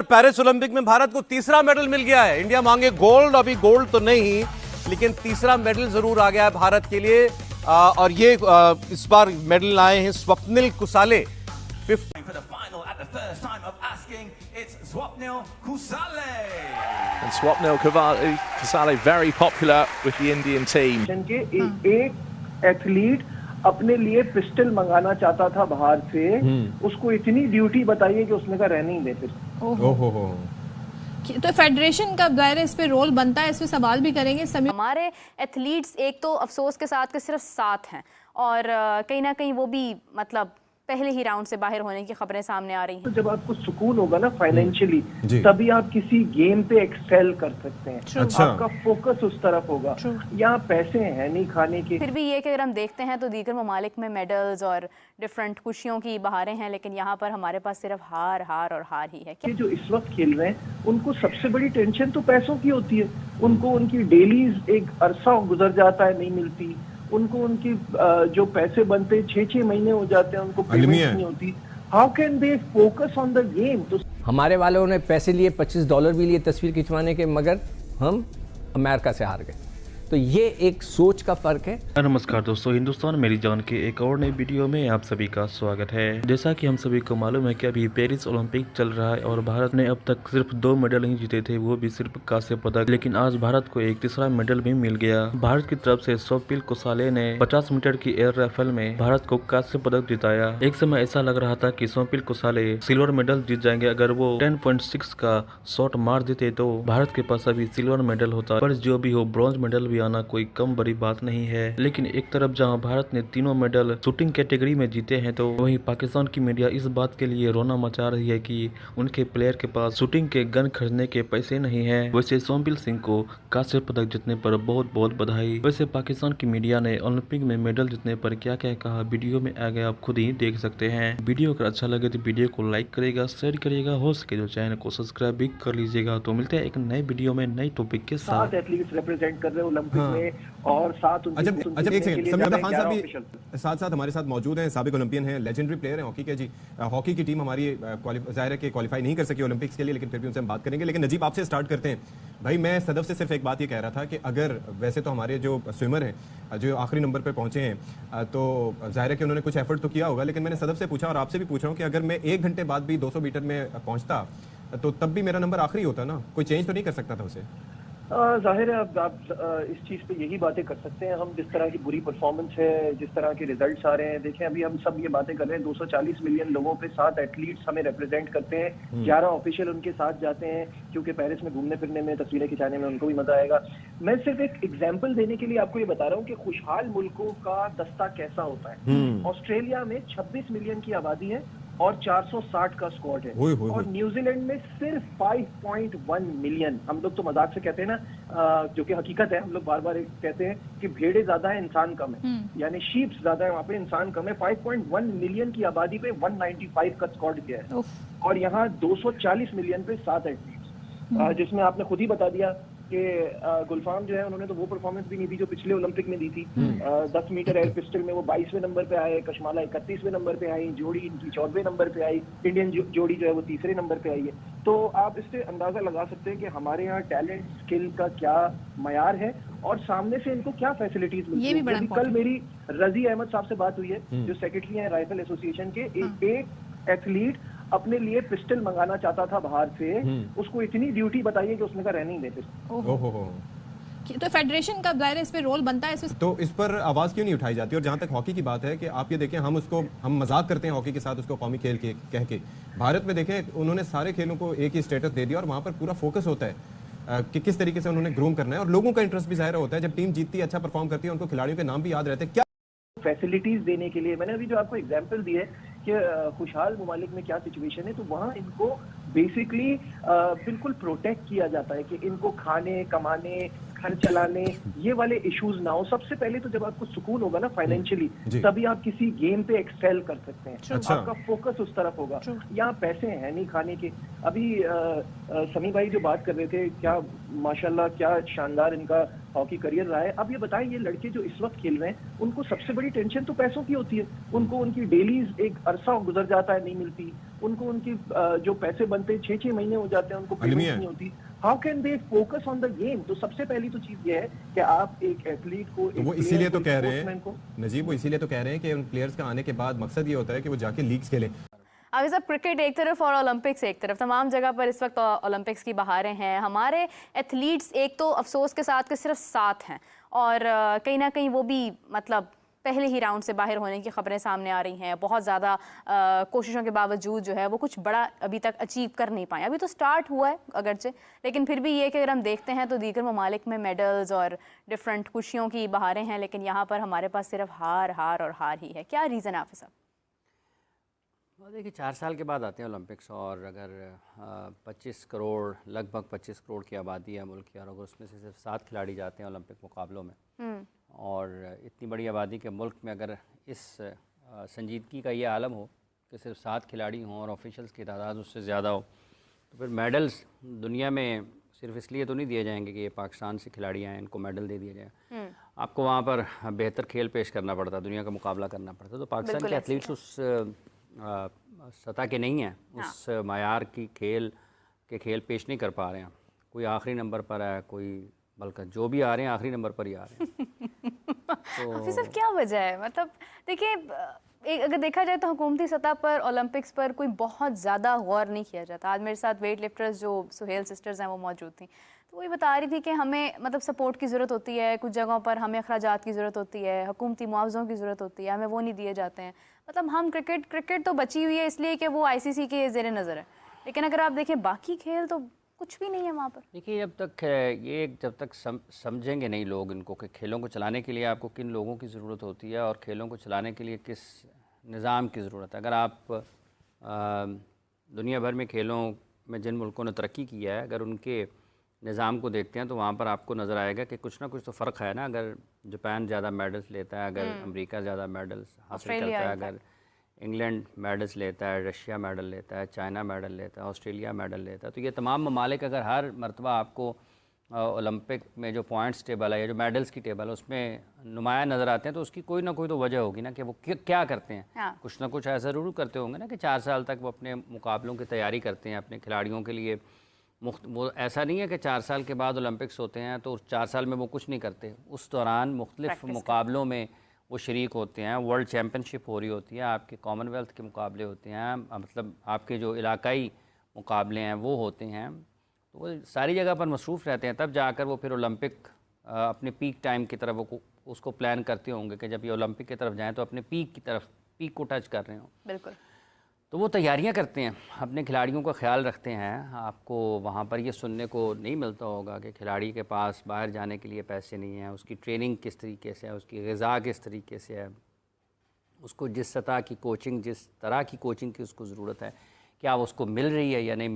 Paris Olympic में भारत को तीसरा मेडल मिल गया है। इंडिया मांगे गोल्ड, अभी गोल्ड तो नहीं, लेकिन तीसरा मेडल जरूर आ गया है भारत के लिए। और ये इस बार मेडल आए हैं स्वप्निल कुसाले। And Swapnil Kusale very popular with the Indian team. एक एथलीट अपने लिए पिस्टल मंगाना चाहता था बाहर से, उसको इतनी ड्यूटी बताइए कि उसने कहा रहने ही दे फिर। ओहो। तो फेडरेशन का दायरे इस पे रोल बनता है, इस पे सवाल भी करेंगे। हमारे एथलीट्स एक तो अफसोस के साथ के सिर्फ 7 हैं और कहीं ना कहीं वो भी मतलब पहले ही राउंड से बाहर होने की खबरें सामने आ रही हैं। तो जब आपको सुकून होगा ना फाइनेंशियली, तभी आप किसी गेम पे एक्सेल कर सकते हैं। अच्छा। आपका फोकस उस तरफ होगा। यहाँ पैसे हैं नहीं खाने के। फिर भी ये कि अगर हम देखते हैं तो दीगर ममालिक में मेडल्स और डिफरेंट खुशियों की बहारें हैं, लेकिन यहाँ पर हमारे पास सिर्फ हार और हार ही है। कि जो इस वक्त खेल रहे हैं उनको सबसे बड़ी टेंशन तो पैसों की होती है। उनको उनकी डेलीज एक अरसा गुजर जाता है, नहीं मिलती उनको। उनकी जो पैसे बनते 6-6 महीने हो जाते हैं, उनको पेमेंट नहीं होती। How can they focus on the game? तो हमारे वालों ने पैसे लिए, $25 भी लिए तस्वीर खिंचवाने के, मगर हम अमेरिका से हार गए। तो ये एक सोच का फर्क है। नमस्कार दोस्तों, हिंदुस्तान मेरी जान के एक और नई वीडियो में आप सभी का स्वागत है। जैसा कि हम सभी को मालूम है कि अभी पेरिस ओलंपिक चल रहा है और भारत ने अब तक सिर्फ 2 मेडल ही जीते थे, वो भी सिर्फ कांस्य पदक। लेकिन आज भारत को एक तीसरा मेडल भी मिल गया। भारत की तरफ से स्वप्निल कुसाले ने 50 मीटर की एयर राइफल में भारत को कांस्य पदक जिताया। एक समय ऐसा लग रहा था कि स्वप्निल कुसाले सिल्वर मेडल जीत जाएंगे। अगर वो 10.6 का शॉट मार देते तो भारत के पास अभी सिल्वर मेडल होता। पर जो भी हो, ब्रॉन्ज मेडल भी आना कोई कम बड़ी बात नहीं है। लेकिन एक तरफ जहां भारत ने तीनों मेडल शूटिंग कैटेगरी में जीते हैं, तो वहीं पाकिस्तान की मीडिया इस बात के लिए रोना मचा रही है कि उनके प्लेयर के पास शूटिंग के गन खरीदने के पैसे नहीं है। वैसे स्वप्निल सिंह को कांस्य पदक जीतने पर बहुत बहुत बधाई। वैसे पाकिस्तान की मीडिया ने ओलंपिक में मेडल जीतने पर क्या क्या कहा, वीडियो में आगे आप खुद ही देख सकते हैं। वीडियो अगर अच्छा लगे तो वीडियो को लाइक करेगा, शेयर करिएगा, हो सके तो चैनल को सब्सक्राइब भी कर लीजिएगा। तो मिलते हैं एक नए वीडियो में नई टॉपिक के साथ। एथलीट्स रिप्रेजेंट कर रहे हैं ओलंपिक में और साथ अच्छा एक सेकंड, समीर खान साहब भी साथ हमारे साथ मौजूद हैं, साबिक ओलंपियन हैं, लेजेंडरी प्लेयर हैं हॉकी के जी। हॉकी की टीम हमारी जाहिर है कि क्वालिफाई नहीं कर सकी ओलंपिक्स के लिए, लेकिन फिर भी उनसे हम बात करेंगे। लेकिन नजीब, आपसे स्टार्ट करते हैं। भाई, मैं सदफ से सिर्फ एक बात ये कह रहा था कि अगर वैसे तो हमारे जो स्विमर हैं जो आखिरी नंबर पर पहुंचे हैं, तो जाहिर है कि उन्होंने कुछ एफर्ट तो किया होगा, लेकिन मैंने सदफ से पूछा और आपसे भी पूछ रहा हूँ कि अगर मैं 1 घंटे बाद भी 200 मीटर में पहुंचता तो तब भी मेरा नंबर आखिरी होता ना, कोई चेंज तो नहीं कर सकता था उसे? जाहिर है आप इस चीज पे यही बातें कर सकते हैं। हम जिस तरह की बुरी परफॉर्मेंस है, जिस तरह के रिजल्ट्स आ रहे हैं, देखें अभी हम सब ये बातें कर रहे हैं, 240 मिलियन लोगों पे 7 एथलीट्स हमें रिप्रेजेंट करते हैं, 11 ऑफिशियल उनके साथ जाते हैं, क्योंकि पेरिस में घूमने फिरने में, तस्वीरें खिंचाने में उनको भी मजा आएगा। मैं सिर्फ एक एग्जाम्पल देने के लिए आपको ये बता रहा हूँ कि खुशहाल मुल्कों का दस्ता कैसा होता है। ऑस्ट्रेलिया में 26 मिलियन की आबादी है और 460 का स्क्वाड है। और न्यूजीलैंड में सिर्फ 5.1 मिलियन। हम लोग तो मजाक से कहते हैं ना, जो कि हकीकत है, हम लोग बार बार कहते हैं कि भेड़े ज्यादा है, इंसान कम है, यानी शीप्स ज्यादा है, वहाँ पे इंसान कम है। 5.1 मिलियन की आबादी पे 195 का स्क्वाड गया है और यहाँ 240 मिलियन पे 7 एथलीट्स, जिसमें आपने खुद ही बता दिया कि गुलफाम जो है उन्होंने तो वो परफॉर्मेंस भी नहीं दी जो पिछले ओलंपिक में दी थी। 10 मीटर एयर पिस्टल में वो 22वें नंबर पे आए, कशमाला 31वें नंबर पे आई, जोड़ी इनकी 14वें नंबर पे आई, इंडियन जोड़ी जो है वो 3रे नंबर पे आई है। तो आप इससे अंदाजा लगा सकते हैं कि हमारे यहाँ टैलेंट स्किल का क्या मयार है और सामने से इनको क्या फैसिलिटीज मिलती है। कल मेरी रजी अहमद साहब से बात हुई है, जो सेक्रेटरी है राइफल एसोसिएशन के। एक एथलीट अपने लिए पिस्टल मंगाना चाहता था बाहर से, उसको इतनी ड्यूटी बताइए कि उसने कहा रहने ही दे फिर। तो फेडरेशन का दायरे इस पे रोल बनता है, तो इस पर आवाज क्यों नहीं उठाई जाती? और जहां तक हॉकी की बात है कि आप ये देखें, हम मजाक करते हैं हॉकी के साथ, उसको कौमी खेल के कह के। भारत में देखें, उन्होंने सारे खेलों को एक ही स्टेटस दे दिया और वहां पर पूरा फोकस होता है कि किस तरीके से उन्होंने ग्रूम करना है, और लोगों का इंटरेस्ट भी जाहिर होता है। जब टीम जीतती है, अच्छा परफॉर्म करती है, उनको खिलाड़ियों के नाम भी याद रहते हैं। क्या फैसिलिटीज देने के लिए मैंने अभी जो आपको एग्जांपल दी है कि खुशहाल ममालिक में क्या सिचुएशन है, तो वहाँ इनको बेसिकली बिल्कुल प्रोटेक्ट किया जाता है कि इनको खाने, कमाने, घर चलाने, ये वाले इश्यूज ना हो। सबसे पहले तो जब आपको सुकून होगा ना फाइनेंशियली, तभी आप किसी गेम पे एक्सेल कर सकते हैं। अच्छा। आपका फोकस उस तरफ होगा। यहाँ पैसे हैं नहीं खाने के। अभी समी भाई जो बात कर रहे थे, क्या माशाल्लाह क्या शानदार इनका हॉकी करियर रहा है। अब ये बताएं, ये लड़के जो इस वक्त खेल रहे हैं, उनको सबसे बड़ी टेंशन तो पैसों की होती है। उनको उनकी डेलीज एक अरसा गुजर जाता है, नहीं मिलती उनको उनकी जो पैसे बनते 6-6 महीने हो जाते हैं, उनको पेमेंट अलमिया। नहीं होती। How can they focus on the game? तो सबसे पहली तो चीज ये है कि आप एक एथलीट को, तो वो एक इसीलिए player तो को, कह एक रहे sportsman को हैं नजीब, वो इसीलिए तो कह रहे हैं कि उन प्लेयर्स का आने के बाद मकसद ये होता है कि वो जाके लीग्स खेलें। अभी सब क्रिकेट एक तरफ और ओलंपिक्स एक तरफ, तमाम जगह पर इस वक्त ओलंपिक्स की बहारें हैं। हमारे एथलीट्स एक तो अफसोस के साथ के सिर्फ 7 हैं और कहीं ना कहीं वो भी मतलब पहले ही राउंड से बाहर होने की खबरें सामने आ रही हैं। बहुत ज़्यादा कोशिशों के बावजूद जो है वो कुछ बड़ा अभी तक अचीव कर नहीं पाए। अभी तो स्टार्ट हुआ है अगरचे, लेकिन फिर भी ये कि अगर हम देखते हैं तो दीगर ममालिक में मेडल्स और डिफरेंट खुशियों की बहारें हैं, लेकिन यहाँ पर हमारे पास सिर्फ हार हार और हार ही है। क्या रीज़न है हाफिज़ साहब? देखिए 4 साल के बाद आते हैं ओलंपिक्स, और अगर 25 करोड़ लगभग 25 करोड़ की आबादी है मुल्क की, और अगर उसमें से सिर्फ 7 खिलाड़ी जाते हैं ओलंपिक मुकाबलों में, और इतनी बड़ी आबादी के मुल्क में अगर इस संजीदगी का ये आलम हो कि सिर्फ 7 खिलाड़ी हों और ऑफिशल्स की तादाद उससे ज़्यादा हो, तो फिर मेडल्स दुनिया में सिर्फ इसलिए तो नहीं दिए जाएंगे कि ये पाकिस्तान से खिलाड़ी आए इनको मेडल दे दिया जाए। आपको वहाँ पर बेहतर खेल पेश करना पड़ता, दुनिया का मुकाबला करना पड़ता। तो पाकिस्तान के एथलीट्स उस सतह के नहीं हैं, उस मायार की खेल पेश नहीं कर पा रहे हैं। कोई आखिरी नंबर पर है, कोई बल्कि जो भी आ रहे हैं आखिरी नंबर पर ही आ रहे हैं। तो हाफिज़ साहब क्या वजह है? मतलब देखिए, एक अगर देखा जाए तो हुकूमती सतह पर ओलंपिक्स पर कोई बहुत ज़्यादा गौर नहीं किया जाता। आज मेरे साथ वेट लिफ्टर्स जो सुहेल सिस्टर्स हैं वो मौजूद थी, तो वही बता रही थी कि हमें मतलब सपोर्ट की ज़रूरत होती है, कुछ जगहों पर हमें अखराजात की ज़रूरत होती है, हुकूमती मुआवज़ों की ज़रूरत होती है, हमें वो नहीं दिए जाते हैं। मतलब हम क्रिकेट तो बची हुई है इसलिए कि वो ICC के ज़ेरे नज़र है, लेकिन अगर आप देखें बाकी खेल तो कुछ भी नहीं है वहाँ पर। देखिए जब तक समझेंगे नहीं लोग इनको कि खेलों को चलाने के लिए आपको किन लोगों की ज़रूरत होती है और खेलों को चलाने के लिए किस निज़ाम की ज़रूरत है। अगर आप दुनिया भर में खेलों में जिन मुल्कों ने तरक्की किया है, अगर उनके निज़ाम को देखते हैं तो वहाँ पर आपको नज़र आएगा कि कुछ ना कुछ तो फ़र्क है ना। अगर जापान ज़्यादा मेडल्स लेता है, अगर अमेरिका ज़्यादा मेडल्स हासिल करता है, अगर इंग्लैंड मेडल्स लेता है, रशिया मेडल लेता है, चाइना मेडल लेता है, ऑस्ट्रेलिया मेडल लेता है, तो ये तमाम ममालिक अगर हर मरतबा आपको ओलंपिक में जो पॉइंट्स टेबल है या जो मेडल्स की टेबल है उसमें नुमाया नज़र आते हैं, तो उसकी कोई ना कोई तो वजह होगी ना कि वो क्या करते हैं। हाँ। कुछ ना कुछ ऐसा ज़रूर करते होंगे ना कि 4 साल तक वो अपने मुकाबलों की तैयारी करते हैं अपने खिलाड़ियों के लिए। वो ऐसा नहीं है कि 4 साल के बाद ओलंपिक्स होते हैं तो 4 साल में वो कुछ नहीं करते। उस दौरान मुख्तलिफ मुकाबलों में वो शरीक होते हैं। वर्ल्ड चैम्पियनशिप हो रही होती है, आपके कॉमनवेल्थ के मुकाबले होते हैं, मतलब आपके जो इलाकाई मुकाबले हैं वो होते हैं। तो वो सारी जगह पर मसरूफ़ रहते हैं, तब जाकर वो फिर ओलंपिक अपने पीक टाइम की तरफ वो उसको प्लान करते होंगे कि जब ये ओलंपिक की तरफ जाएँ तो अपने पीक को टच कर रहे हों। बिल्कुल। तो वो तैयारियां करते हैं, अपने खिलाड़ियों का ख्याल रखते हैं। आपको वहाँ पर ये सुनने को नहीं मिलता होगा कि खिलाड़ी के पास बाहर जाने के लिए पैसे नहीं हैं, उसकी ट्रेनिंग किस तरीके से है, उसकी ग़िज़ा किस तरीके से है, उसको जिस तरह की कोचिंग की उसको ज़रूरत है क्या उसको मिल रही है या नहीं मिल